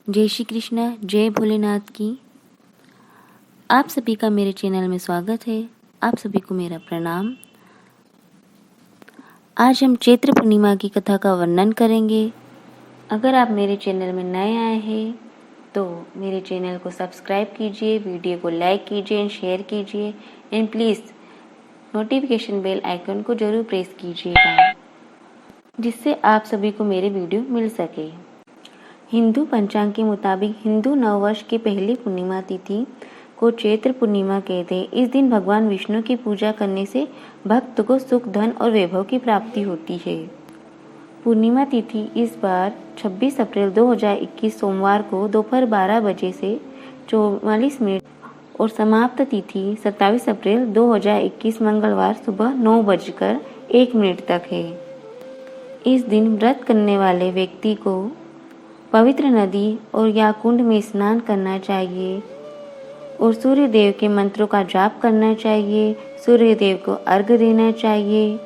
जय श्री कृष्णा, जय भोलेनाथ की। आप सभी का मेरे चैनल में स्वागत है। आप सभी को मेरा प्रणाम। आज हम चैत्र पूर्णिमा की कथा का वर्णन करेंगे। अगर आप मेरे चैनल में नए आए हैं तो मेरे चैनल को सब्सक्राइब कीजिए, वीडियो को लाइक कीजिए एंड शेयर कीजिए and please notification bell icon को जरूर प्रेस कीजिएगा, जिससे आप सभी को मेरे वीडियो मिल सके। हिंदू पंचांग के मुताबिक हिंदू नववर्ष की पहली पूर्णिमा तिथि को चैत्र पूर्णिमा कहते हैं। इस दिन भगवान विष्णु की पूजा करने से भक्त को सुख, धन और वैभव की प्राप्ति होती है। पूर्णिमा तिथि इस बार 26 अप्रैल 2021 सोमवार को दोपहर 12 बजे से 44 मिनट और समाप्त तिथि 27 अप्रैल 2021 मंगलवार सुबह 9:01 तक है। इस दिन व्रत करने वाले व्यक्ति को पवित्र नदी और या कुंड में स्नान करना चाहिए और सूर्य देव के मंत्रों का जाप करना चाहिए। सूर्य देव को अर्घ्य देना चाहिए।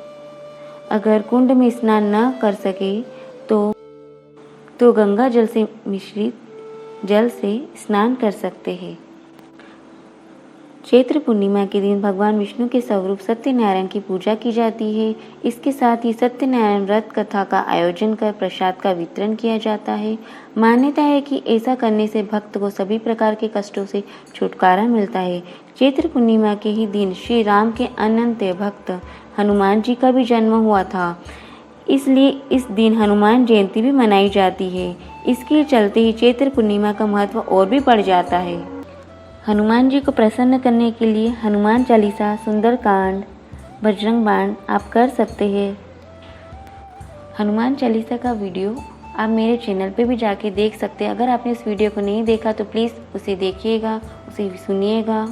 अगर कुंड में स्नान न कर सके तो गंगा जल से मिश्रित जल से स्नान कर सकते हैं। चैत्र पूर्णिमा के दिन भगवान विष्णु के स्वरूप सत्यनारायण की पूजा की जाती है। इसके साथ ही सत्यनारायण व्रत कथा का आयोजन कर प्रसाद का वितरण किया जाता है। मान्यता है कि ऐसा करने से भक्त को सभी प्रकार के कष्टों से छुटकारा मिलता है। चैत्र पूर्णिमा के ही दिन श्री राम के अनंत भक्त हनुमान जी का भी जन्म हुआ था, इसलिए इस दिन हनुमान जयंती भी मनाई जाती है। इसके चलते ही चैत्र पूर्णिमा का महत्व और भी बढ़ जाता है। हनुमान जी को प्रसन्न करने के लिए हनुमान चालीसा, सुंदरकांड, बजरंग बाण आप कर सकते हैं। हनुमान चालीसा का वीडियो आप मेरे चैनल पे भी जाके देख सकते हैं। अगर आपने इस वीडियो को नहीं देखा तो प्लीज़ उसे देखिएगा, उसे सुनिएगा।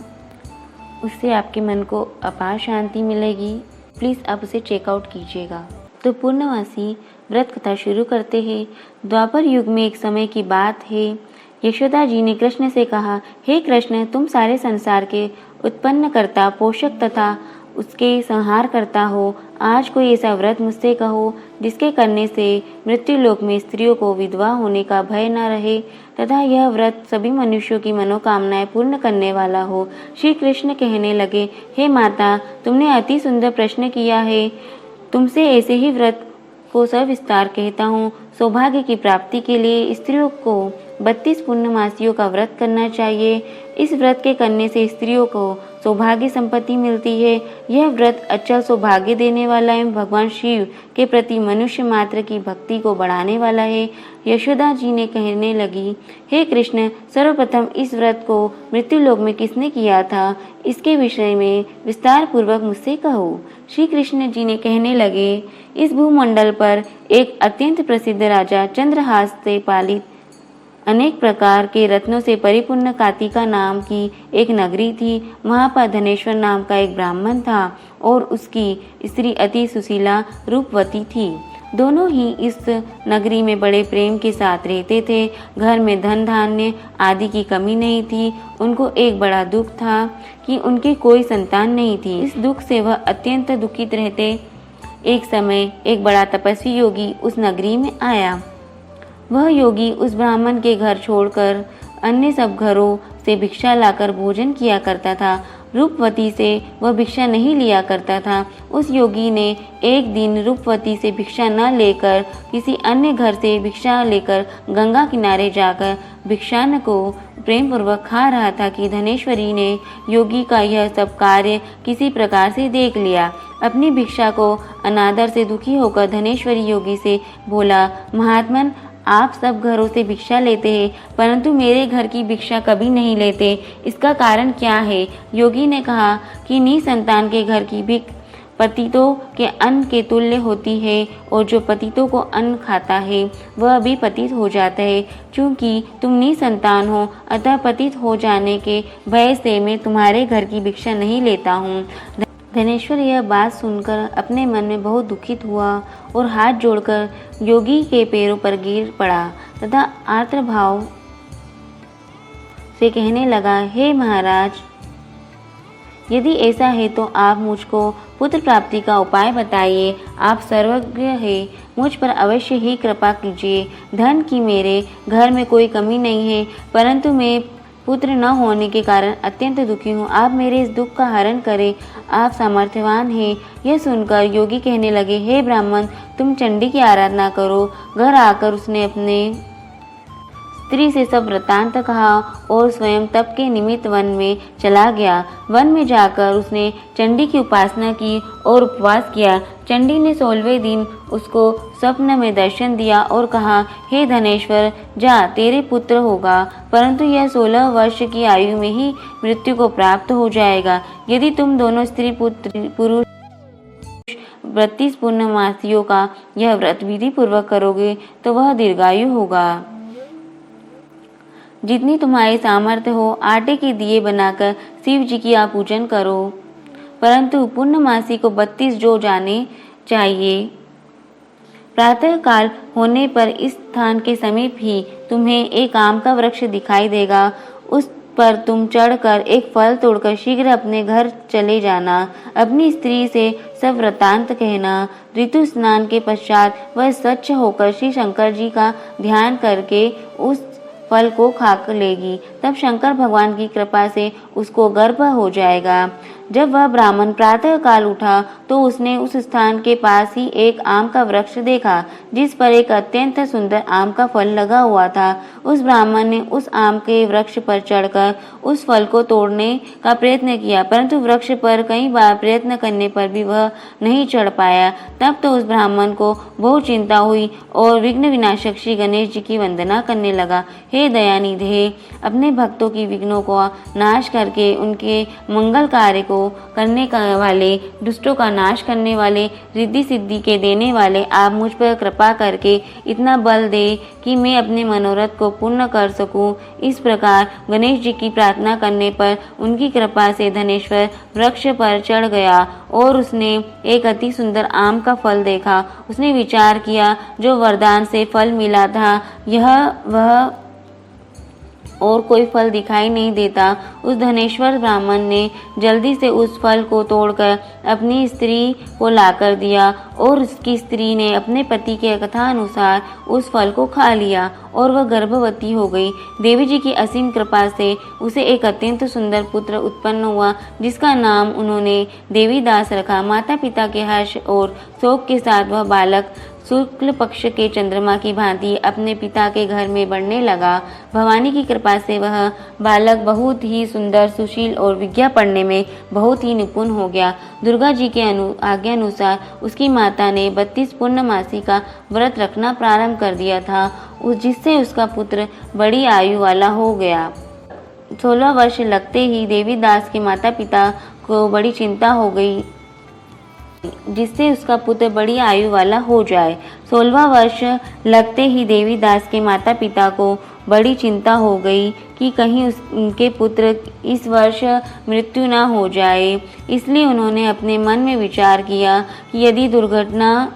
उससे आपके मन को अपार शांति मिलेगी। प्लीज़ आप उसे चेकआउट कीजिएगा। तो पूर्णवासी व्रत कथा शुरू करते हैं। द्वापर युग में एक समय की बात है। यशोदा जी ने कृष्ण से कहा, हे कृष्ण, तुम सारे संसार के उत्पन्न करता, पोषक तथा उसके संहार करता हो। आज कोई ऐसा व्रत मुझसे कहो जिसके करने से मृत्यु लोक में स्त्रियों को विधवा होने का भय न रहे तथा यह व्रत सभी मनुष्यों की मनोकामनाएं पूर्ण करने वाला हो। श्री कृष्ण कहने लगे, हे माता, तुमने अति सुंदर प्रश्न किया है। तुमसे ऐसे ही व्रत को सविस्तार कहता हूँ। सौभाग्य की प्राप्ति के लिए स्त्रियों को 32 पूर्णमासियों का व्रत करना चाहिए। इस व्रत के करने से स्त्रियों को सौभाग्य संपत्ति मिलती है। यह व्रत अचल सौभाग्य देने वाला एवं भगवान शिव के प्रति मनुष्य मात्र की भक्ति को बढ़ाने वाला है। यशोदा जी ने कहने लगी, हे कृष्ण, सर्वप्रथम इस व्रत को मृत्यु लोक में किसने किया था, इसके विषय में विस्तार पूर्वक मुझसे कहो। श्री कृष्ण जी ने कहने लगे, इस भूमंडल पर एक अत्यंत प्रसिद्ध राजा चंद्रहास से पालित अनेक प्रकार के रत्नों से परिपूर्ण कातिका नाम की एक नगरी थी। वहाँ पर धनेश्वर नाम का एक ब्राह्मण था और उसकी स्त्री अति सुशीला रूपवती थी। दोनों ही इस नगरी में बड़े प्रेम के साथ रहते थे। घर में धन धान्य आदि की कमी नहीं थी। उनको एक बड़ा दुख था कि उनकी कोई संतान नहीं थी। इस दुख से वह अत्यंत दुखित रहते। एक समय एक बड़ा तपस्वी योगी उस नगरी में आया। वह योगी उस ब्राह्मण के घर छोड़कर अन्य सब घरों से भिक्षा लाकर भोजन किया करता था। रूपवती से वह भिक्षा नहीं लिया करता था। उस योगी ने एक दिन रूपवती से भिक्षा न लेकर किसी अन्य घर से भिक्षा लेकर गंगा किनारे जाकर भिक्षान्न को प्रेम पूर्वक खा रहा था कि धनेश्वरी ने योगी का यह सब कार्य किसी प्रकार से देख लिया। अपनी भिक्षा को अनादर से दुखी होकर धनेश्वरी योगी से बोला, महात्मन, आप सब घरों से भिक्षा लेते हैं परंतु मेरे घर की भिक्षा कभी नहीं लेते, इसका कारण क्या है? योगी ने कहा कि निसंतान के घर की भिख पतितों के अन्न के तुल्य होती है और जो पतितों को अन्न खाता है वह भी पतित हो जाता है। चूंकि तुम निसंतान हो अतः पतित हो जाने के भय से मैं तुम्हारे घर की भिक्षा नहीं लेता हूँ। धनेश्वर यह बात सुनकर अपने मन में बहुत दुखित हुआ और हाथ जोड़कर योगी के पैरों पर गिर पड़ा तथा आर्द्र भाव से कहने लगा, हे महाराज, यदि ऐसा है तो आप मुझको पुत्र प्राप्ति का उपाय बताइए। आप सर्वज्ञ हैं, मुझ पर अवश्य ही कृपा कीजिए। धन की मेरे घर में कोई कमी नहीं है, परंतु मैं पुत्र न होने के कारण अत्यंत दुखी हूँ। आप मेरे इस दुख का हरण करें, आप सामर्थ्यवान हैं। यह सुनकर योगी कहने लगे, हे ब्राह्मण, तुम चंडी की आराधना करो। घर आकर उसने अपने स्त्री से सब वृत्तांत कहा और स्वयं तप के निमित्त वन में चला गया। वन में जाकर उसने चंडी की उपासना की और उपवास किया। चंडी ने 16वें दिन उसको स्वप्न में दर्शन दिया और कहा, हे धनेश्वर, जा, तेरे पुत्र होगा, परंतु यह 16 वर्ष की आयु में ही मृत्यु को प्राप्त हो जाएगा। यदि तुम दोनों स्त्री पुरुष 32 पूर्णमासियों का यह व्रत विधि पूर्वक करोगे तो वह दीर्घायु होगा। जितनी तुम्हारी सामर्थ्य हो आटे के दिए बनाकर शिव जी की आप पूजन करो, परंतु पूर्णमासी को 32 जो जाने चाहिए। प्रातः काल होने पर इस स्थान के समीप ही तुम्हें एक आम का वृक्ष दिखाई देगा। उस पर तुम चढ़कर एक फल तोड़कर शीघ्र अपने घर चले जाना। अपनी स्त्री से सब वृत्तांत कहना। ऋतु स्नान के पश्चात वह स्वच्छ होकर श्री शंकर जी का ध्यान करके उस फल को खा लेगी। तब शंकर भगवान की कृपा से उसको गर्भ हो जाएगा। जब वह ब्राह्मण प्रातः काल उठा तो उसने उस स्थान के पास ही एक आम का वृक्ष देखा, जिस पर एक अत्यंत सुंदर आम का फल लगा हुआ था। उस ब्राह्मण ने उस आम के वृक्ष पर चढ़कर उस फल को तोड़ने का प्रयत्न किया, परंतु वृक्ष पर कई बार प्रयत्न करने पर भी वह नहीं चढ़ पाया। तब तो उस ब्राह्मण को बहुत चिंता हुई और विघ्न विनाशक श्री गणेश जी की वंदना करने लगा। हे दयानिधे, अपने भक्तों की विघ्नों को नाश करके उनके मंगल कार्य को करने वाले, दुष्टों का नाश करने वाले, रिद्धि सिद्धि के देने वाले, आप मुझ पर कृपा करके इतना बल दे कि मैं अपने मनोरथ को पूर्ण कर सकूं। इस प्रकार गणेश जी की प्रार्थना करने पर उनकी कृपा से धनेश्वर वृक्ष पर चढ़ गया और उसने एक अति सुंदर आम का फल देखा। उसने विचार किया, जो वरदान से फल मिला था, यह वह और कोई फल दिखाई नहीं देता। उस धनेश्वर ब्राह्मण ने जल्दी से उस फल को तोड़कर अपनी स्त्री को लाकर दिया और उसकी स्त्री ने अपने पति के कथा अनुसार उस फल को खा लिया और वह गर्भवती हो गई। देवी जी की असीम कृपा से उसे एक अत्यंत सुंदर पुत्र उत्पन्न हुआ, जिसका नाम उन्होंने देवीदास रखा। माता पिता के हर्ष और शोक के साथ वह बालक शुक्ल पक्ष के चंद्रमा की भांति अपने पिता के घर में बढ़ने लगा। भवानी की कृपा से वह बालक बहुत ही सुंदर, सुशील और विद्या पढ़ने में बहुत ही निपुण हो गया। दुर्गा जी के आज्ञा अनुसार उसकी माता ने 32 पूर्णमासी का व्रत रखना प्रारंभ कर दिया था, जिससे उसका पुत्र बड़ी आयु वाला हो गया। 16 वर्ष लगते ही देवीदास के माता पिता को बड़ी चिंता हो गई, जिससे उसका पुत्र बड़ी आयु वाला हो जाए। 16वां वर्ष लगते ही देवीदास के माता पिता को बड़ी चिंता हो गई कि कहीं उनके पुत्र इस वर्ष मृत्यु न हो जाए। इसलिए उन्होंने अपने मन में विचार किया कि यदि दुर्घटना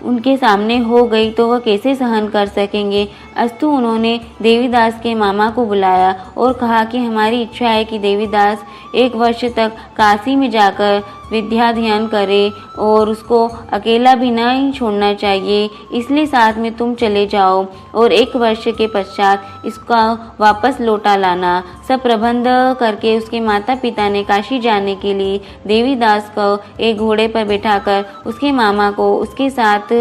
उनके सामने हो गई तो वह कैसे सहन कर सकेंगे। अस्तु उन्होंने देवीदास के मामा को बुलाया और कहा कि हमारी इच्छा है कि देवीदास 1 वर्ष तक काशी में जाकर विद्या ध्यान करे और उसको अकेला भी नहीं छोड़ना चाहिए, इसलिए साथ में तुम चले जाओ और 1 वर्ष के पश्चात इसका वापस लौटा लाना। सब प्रबंध करके उसके माता पिता ने काशी जाने के लिए देवीदास को एक घोड़े पर बैठाकर उसके मामा को उसके साथ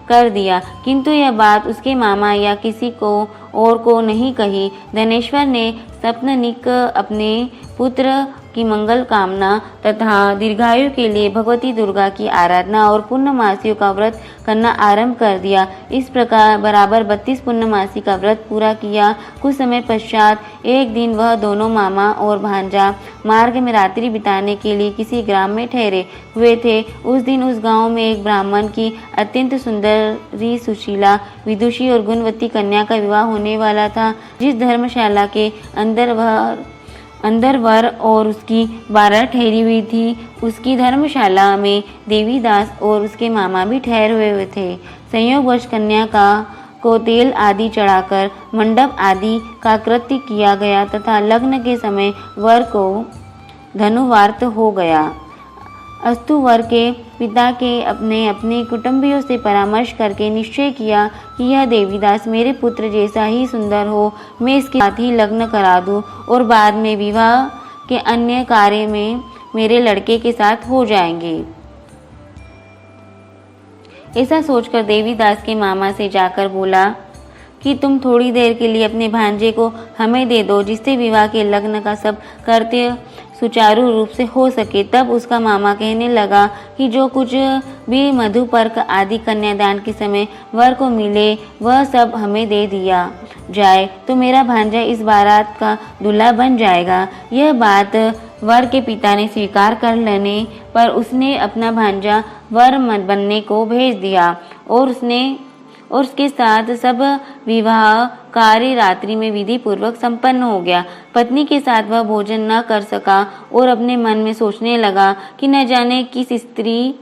कर दिया, किंतु यह बात उसके मामा या किसी को और को नहीं कही। धनेश्वर ने सपननिक अपने पुत्र की मंगल कामना तथा दीर्घायु के लिए भगवती दुर्गा की आराधना और पूर्णमासियों का व्रत करना आरंभ कर दिया। इस प्रकार बराबर 32 पूर्णमासी का व्रत पूरा किया। कुछ समय पश्चात एक दिन वह दोनों मामा और भांजा मार्ग में रात्रि बिताने के लिए किसी ग्राम में ठहरे हुए थे। उस दिन उस गांव में एक ब्राह्मण की अत्यंत सुंदरी, सुशीला, विदुषी और गुणवती कन्या का विवाह होने वाला था। जिस धर्मशाला के अंदर वर और उसकी 12 ठहरी हुई थी, उसकी धर्मशाला में देवीदास और उसके मामा भी ठहरे हुए थे। संयोगवश कन्या को तेल आदि चढ़ाकर मंडप आदि का कृत्य किया गया तथा लग्न के समय वर को धनुवार्त हो गया। अस्तु वर के पिता के अपने कुटुंबियों से परामर्श करके निश्चय किया कि यह देवीदास मेरे पुत्र जैसा ही सुंदर हो, मैं इसके साथ ही लग्न करा दूं और बाद में विवाह के अन्य कार्य में मेरे लड़के के साथ हो जाएंगे। ऐसा सोचकर देवीदास के मामा से जाकर बोला कि तुम थोड़ी देर के लिए अपने भांजे को हमें दे दो, जिससे विवाह के लग्न का सब कर्तव्य सुचारू रूप से हो सके। तब उसका मामा कहने लगा कि जो कुछ भी मधुपर्क आदि कन्यादान के समय वर को मिले वह सब हमें दे दिया जाए तो मेरा भांजा इस बारात का दूल्हा बन जाएगा। यह बात वर के पिता ने स्वीकार कर लेने पर उसने अपना भांजा वर बनने को भेज दिया और उसके साथ सब विवाह कार्य रात्रि में विधि पूर्वक संपन्न हो गया। पत्नी के साथ वह भोजन न कर सका और अपने मन में सोचने लगा कि न जाने किस स्त्री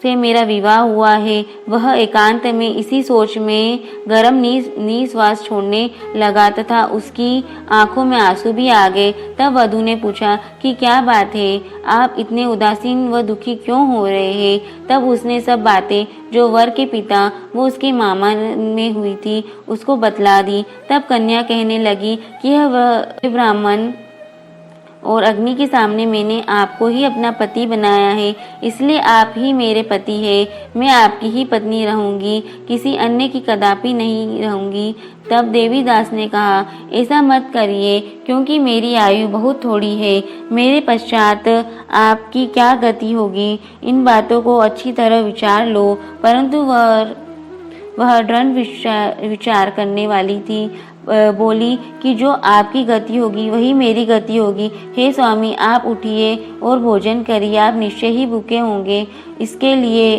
से मेरा विवाह हुआ है। वह एकांत में इसी सोच में गरम निश्वास छोड़ने लगा तथा उसकी आंखों में आंसू भी आ गए। तब वधू ने पूछा कि क्या बात है, आप इतने उदासीन व दुखी क्यों हो रहे हैं। तब उसने सब बातें जो वर के पिता वो उसके मामा में हुई थी उसको बतला दी। तब कन्या कहने लगी कि यह ब्राह्मण और अग्नि के सामने मैंने आपको ही अपना पति बनाया है, इसलिए आप ही मेरे पति है। मैं आपकी ही पत्नी रहूंगी, किसी अन्य की कदापि नहीं रहूंगी। तब देवीदास ने कहा, ऐसा मत करिए, क्योंकि मेरी आयु बहुत थोड़ी है। मेरे पश्चात आपकी क्या गति होगी, इन बातों को अच्छी तरह विचार लो। परंतु वह दृढ़ विचार करने वाली थी। बोली कि जो आपकी गति होगी वही मेरी गति होगी। हे स्वामी, आप उठिए और भोजन करिए, आप निश्चय ही भूखे होंगे। इसके लिए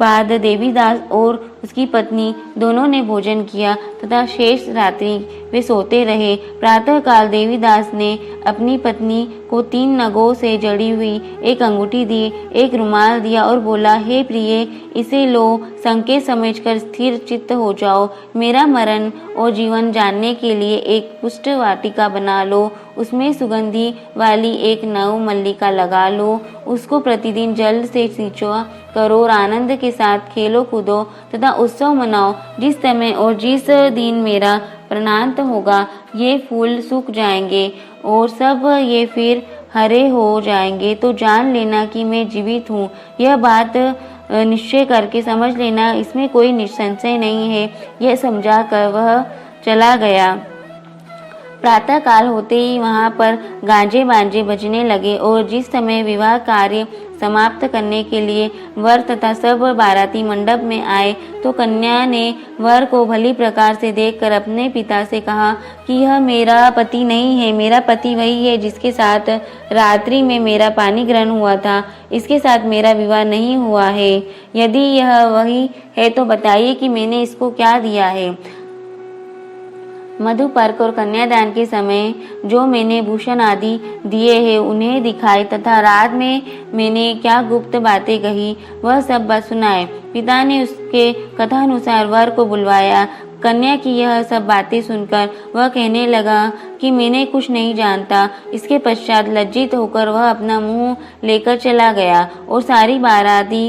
बाद देवीदास और उसकी पत्नी दोनों ने भोजन किया तथा शेष रात्रि वे सोते रहे। प्रातःकाल देवीदास ने अपनी पत्नी को 3 नगों से जड़ी हुई एक अंगूठी दी, एक रुमाल दिया और बोला, हे प्रिय, इसे लो, संकेत समझकर स्थिर चित्त हो जाओ। मेरा मरण और जीवन जानने के लिए एक पुष्ट वाटिका बना लो, उसमें सुगंधी वाली एक नव मल्लिका लगा लो, उसको प्रतिदिन जल से सींचो करो और आनंद के साथ खेलो कूदो तथा उत्सव मनाओ। जिस समय और जिस दिन मेरा प्रणांत होगा ये फूल सूख जाएंगे और सब ये फिर हरे हो जाएंगे तो जान लेना कि मैं जीवित हूँ। यह बात निश्चय करके समझ लेना, इसमें कोई निसंशय नहीं है। यह समझा कर वह चला गया। प्रातः काल होते ही वहां पर गांजे बांजे बजने लगे और जिस समय विवाह कार्य समाप्त करने के लिए वर तथा सब बाराती मंडप में आए तो कन्या ने वर को भली प्रकार से देखकर अपने पिता से कहा कि यह मेरा पति नहीं है, मेरा पति वही है जिसके साथ रात्रि में मेरा पानी ग्रहण हुआ था, इसके साथ मेरा विवाह नहीं हुआ है। यदि यह वही है तो बताइए कि मैंने इसको क्या दिया है। मधुपर्क और कन्यादान के समय जो मैंने भूषण आदि दिए हैं उन्हें दिखाई तथा रात में मैंने क्या गुप्त बातें कही वह सब बात सुनाए। पिता ने उसके कथानुसार वर को बुलवाया। कन्या की यह सब बातें सुनकर वह कहने लगा कि मैंने कुछ नहीं जानता। इसके पश्चात लज्जित होकर वह अपना मुंह लेकर चला गया और सारी बाराती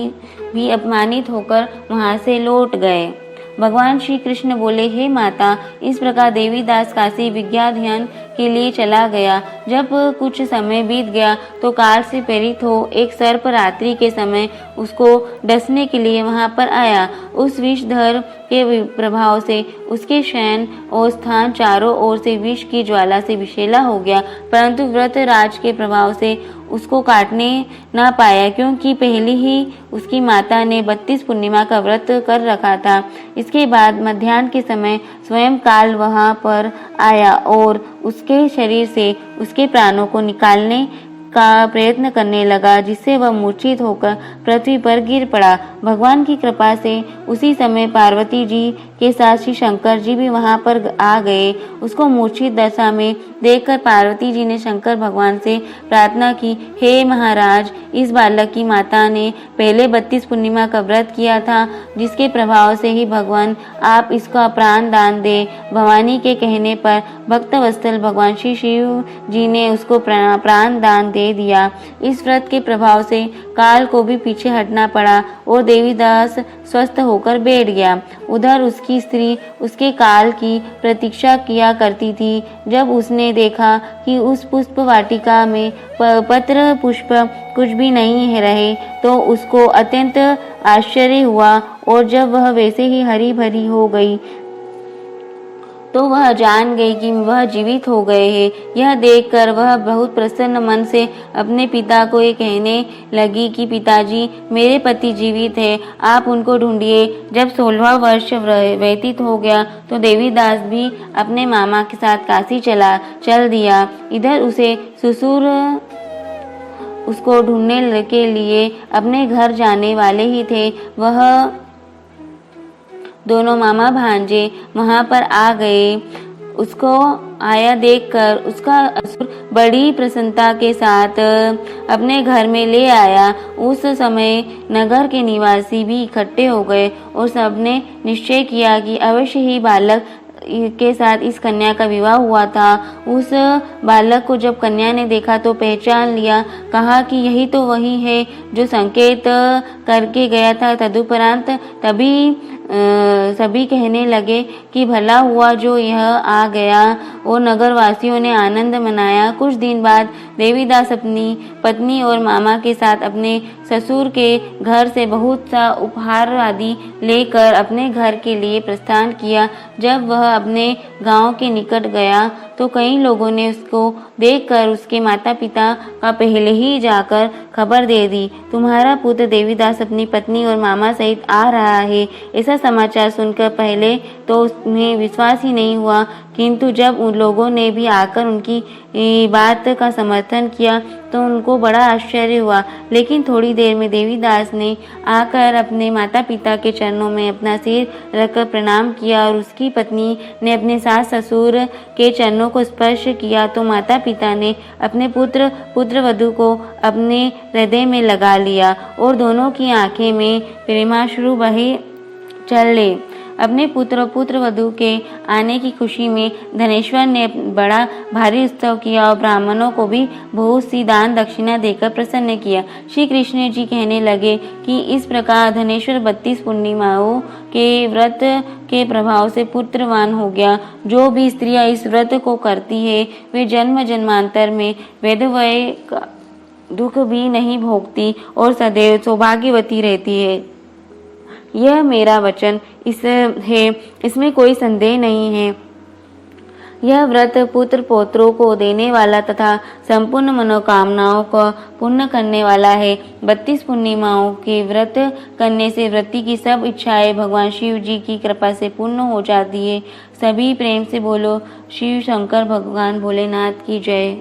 भी अपमानित होकर वहां से लौट गए। भगवान श्री कृष्ण बोले, हे माता, इस प्रकार देवीदास काशी विद्याध्ययन के लिए चला गया। जब कुछ समय बीत गया तो काल से प्रेरित हो एक सर्प रात्रि के समय उसको डसने के लिए वहां पर आया। उस विषधर के प्रभाव से उसके शयन और स्थान चारों ओर से विष की ज्वाला से विषैला हो गया, परंतु व्रतराज के प्रभाव से उसको काटने न पाया, क्योंकि पहले ही उसकी माता ने 32 पूर्णिमा का व्रत कर रखा था। इसके बाद मध्याह्न के समय स्वयं काल वहां पर आया और उसके शरीर से उसके प्राणों को निकालने का प्रयत्न करने लगा, जिससे वह मूर्छित होकर पृथ्वी पर गिर पड़ा। भगवान की कृपा से उसी समय पार्वती जी के साथ श्री शंकर जी भी वहां पर आ गए। उसको मूर्छित दशा में देखकर पार्वती जी ने शंकर भगवान से प्रार्थना की, हे महाराज, इस बालक की माता ने पहले 32 पूर्णिमा का व्रत किया था, जिसके प्रभाव से ही भगवान आप इसका प्राण दान दे। भवानी के कहने पर भक्तवत्सल भगवान श्री शिव जी ने उसको प्राण दान दे दिया। इस व्रत के प्रभाव से काल को भी पीछे हटना पड़ा और देवीदास स्वस्थ होकर बैठ गया। उधर उसकी स्त्री उसके काल की प्रतीक्षा किया करती थी। जब उसने देखा कि उस पुष्प वाटिका में पत्र पुष्प कुछ भी नहीं रहे, तो उसको अत्यंत आश्चर्य हुआ, और जब वह वैसे ही हरी भरी हो गई तो वह जान गई कि वह जीवित हो गए हैं। यह देखकर वह बहुत प्रसन्न मन से अपने पिता को ये कहने लगी कि पिताजी, मेरे पति जीवित है, आप उनको ढूंढिए। जब 16वां वर्ष व्यतीत हो गया तो देवीदास भी अपने मामा के साथ काशी चल दिया। इधर उसे ससुर उसको ढूंढने के लिए अपने घर जाने वाले ही थे। वह दोनों मामा भांजे वहां पर आ गए। उसको आया देखकर उसका असुर बड़ी प्रसन्नता के साथ अपने घर में ले आया। उस समय नगर के निवासी भी इकट्ठे हो गए और सबने निश्चय किया कि अवश्य ही बालक के साथ इस कन्या का विवाह हुआ था। उस बालक को जब कन्या ने देखा तो पहचान लिया, कहा कि यही तो वही है जो संकेत करके गया था। तदुपरांत तभी सभी कहने लगे कि भला हुआ जो यह आ गया, और नगरवासियों ने आनंद मनाया। कुछ दिन बाद देवीदास अपनी पत्नी और मामा के साथ अपने ससुर के घर से बहुत सा उपहार आदि लेकर अपने घर के लिए प्रस्थान किया। जब वह अपने गांव के निकट गया तो कई लोगों ने उसको देखकर उसके माता पिता का पहले ही जाकर खबर दे दी, तुम्हारा पुत्र देवीदास अपनी पत्नी और मामा सहित आ रहा है। ऐसा समाचार सुनकर पहले तो उन्हें विश्वास ही नहीं हुआ, किंतु जब उन लोगों ने भी आकर उनकी बात का समर्थन किया तो उनको बड़ा आश्चर्य हुआ। लेकिन थोड़ी देर में देवीदास ने आकर अपने माता पिता के चरणों में अपना सिर रखकर प्रणाम किया, और उसकी पत्नी ने अपने सास ससुर के चरणों को स्पर्श किया तो माता पिता ने अपने पुत्रवधू को अपने हृदय में लगा लिया और दोनों की आंखें में प्रेमाश्रु बहे चले। अपने पुत्रवधू के आने की खुशी में धनेश्वर ने बड़ा भारी उत्सव किया और ब्राह्मणों को भी बहुत सी दान दक्षिणा देकर प्रसन्न किया। श्री कृष्ण जी कहने लगे कि इस प्रकार धनेश्वर 32 पूर्णिमाओं के व्रत के प्रभाव से पुत्रवान हो गया। जो भी स्त्रियां इस व्रत को करती है वे जन्म जन्मांतर में वैधव्य का दुख भी नहीं भोगती और सदैव सौभाग्यवती रहती है। यह मेरा वचन इसमें कोई संदेह नहीं है। यह व्रत पुत्र पौत्रों को देने वाला तथा संपूर्ण मनोकामनाओं को पूर्ण करने वाला है। 32 पूर्णिमाओं के व्रत करने से व्रती की सब इच्छाएं भगवान शिव जी की कृपा से पूर्ण हो जाती है। सभी प्रेम से बोलो शिव शंकर भगवान भोलेनाथ की जय।